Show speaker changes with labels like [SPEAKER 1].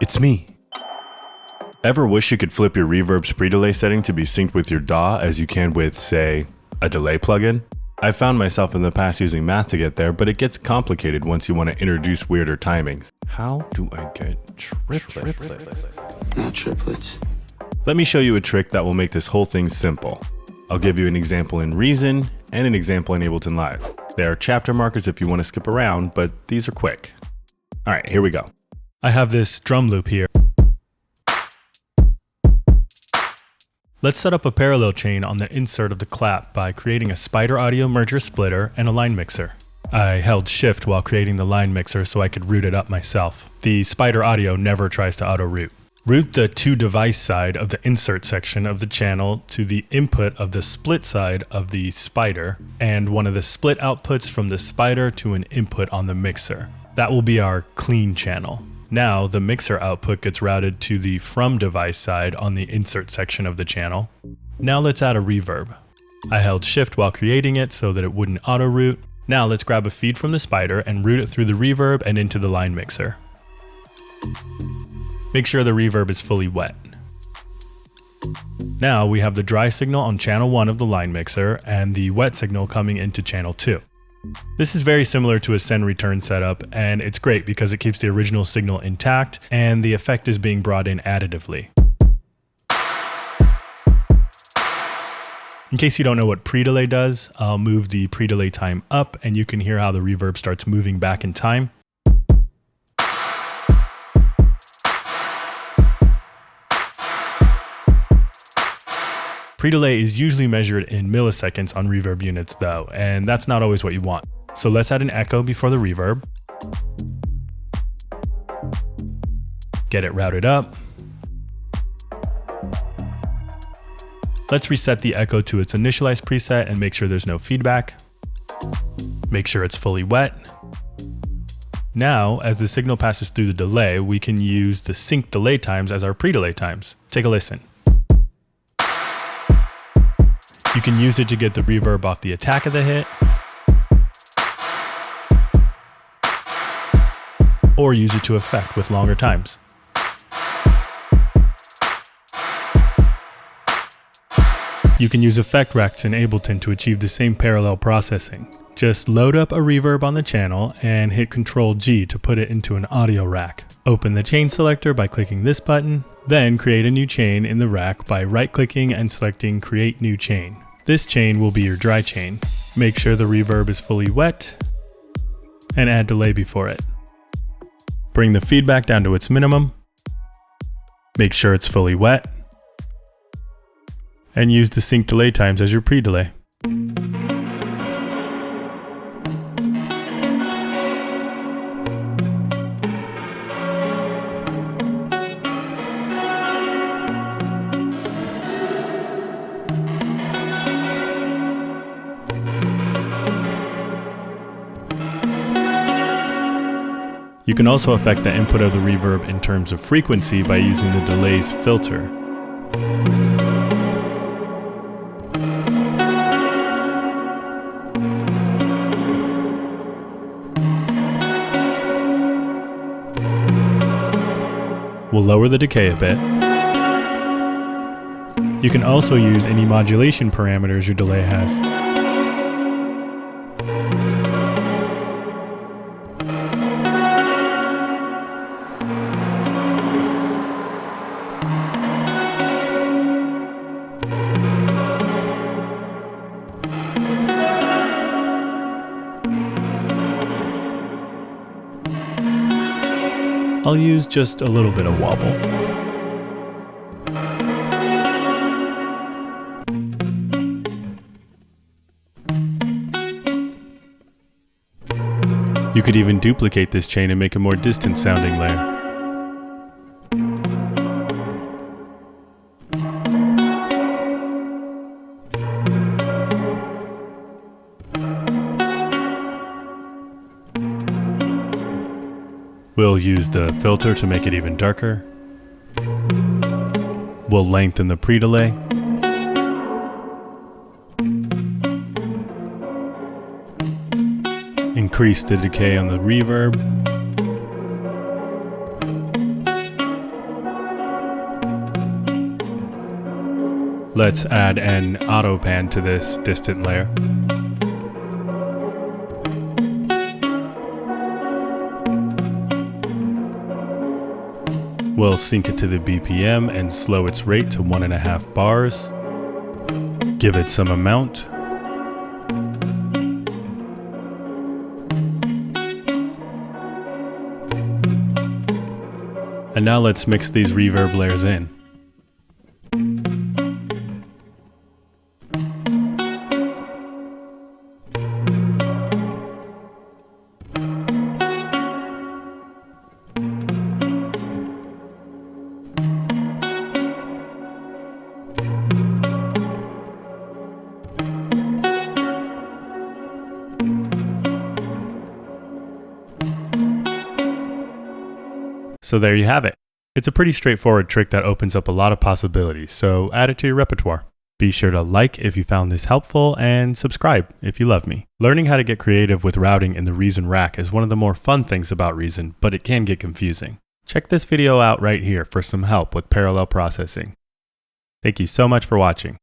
[SPEAKER 1] It's me. Ever wish you could flip your Reverb's pre-delay setting to be synced with your DAW as you can with, say, a delay plugin? I've found myself in the past using math to get there, but it gets complicated once you want to introduce weirder timings. How do I get triplets?
[SPEAKER 2] Not triplets.
[SPEAKER 1] Let me show you a trick that will make this whole thing simple. I'll give you an example in Reason and an example in Ableton Live. There are chapter markers if you want to skip around, but these are quick. All right, here we go.
[SPEAKER 3] I have this drum loop here. Let's set up a parallel chain on the insert of the clap by creating a spider audio merger splitter and a line mixer. I held shift while creating the line mixer so I could root it up myself. The spider audio never tries to auto root. Route the to device side of the insert section of the channel to the input of the split side of the spider and one of the split outputs from the spider to an input on the mixer. That will be our clean channel. Now the mixer output gets routed to the from device side on the insert section of the channel. Now let's add a reverb. I held shift while creating it so that it wouldn't auto root. Now let's grab a feed from the spider and route it through the reverb and into the line mixer. Make sure the reverb is fully wet. Now we have the dry signal on channel 1 of the line mixer and the wet signal coming into channel 2. This is very similar to a send return setup, and it's great because it keeps the original signal intact and the effect is being brought in additively. In case you don't know what pre-delay does, I'll move the pre-delay time up and you can hear how the reverb starts moving back in time. Pre-delay is usually measured in milliseconds on reverb units though, and that's not always what you want. So let's add an echo before the reverb. Get it routed up. Let's reset the echo to its initialized preset and make sure there's no feedback. Make sure it's fully wet. Now, as the signal passes through the delay, we can use the sync delay times as our pre-delay times. Take a listen. You can use it to get the reverb off the attack of the hit, or use it to effect with longer times. You can use effect racks in Ableton to achieve the same parallel processing. Just load up a reverb on the channel and hit Ctrl-G to put it into an audio rack. Open the chain selector by clicking this button, then create a new chain in the rack by right-clicking and selecting Create New Chain. This chain will be your dry chain. Make sure the reverb is fully wet and add delay before it. Bring the feedback down to its minimum. Make sure it's fully wet. And use the sync delay times as your pre-delay. You can also affect the input of the reverb in terms of frequency by using the delays filter. We'll lower the decay a bit. You can also use any modulation parameters your delay has. I'll use just a little bit of wobble. You could even duplicate this chain and make a more distant sounding layer. We'll use the filter to make it even darker. We'll lengthen the pre-delay. Increase the decay on the reverb. Let's add an auto pan to this distant layer. We'll sync it to the BPM and slow its rate to 1.5 bars. Give it some amount. And now let's mix these reverb layers in. So there you have it. It's a pretty straightforward trick that opens up a lot of possibilities, so add it to your repertoire. Be sure to like if you found this helpful and subscribe if you love me. Learning how to get creative with routing in the Reason rack is one of the more fun things about Reason, but it can get confusing. Check this video out right here for some help with parallel processing. Thank you so much for watching.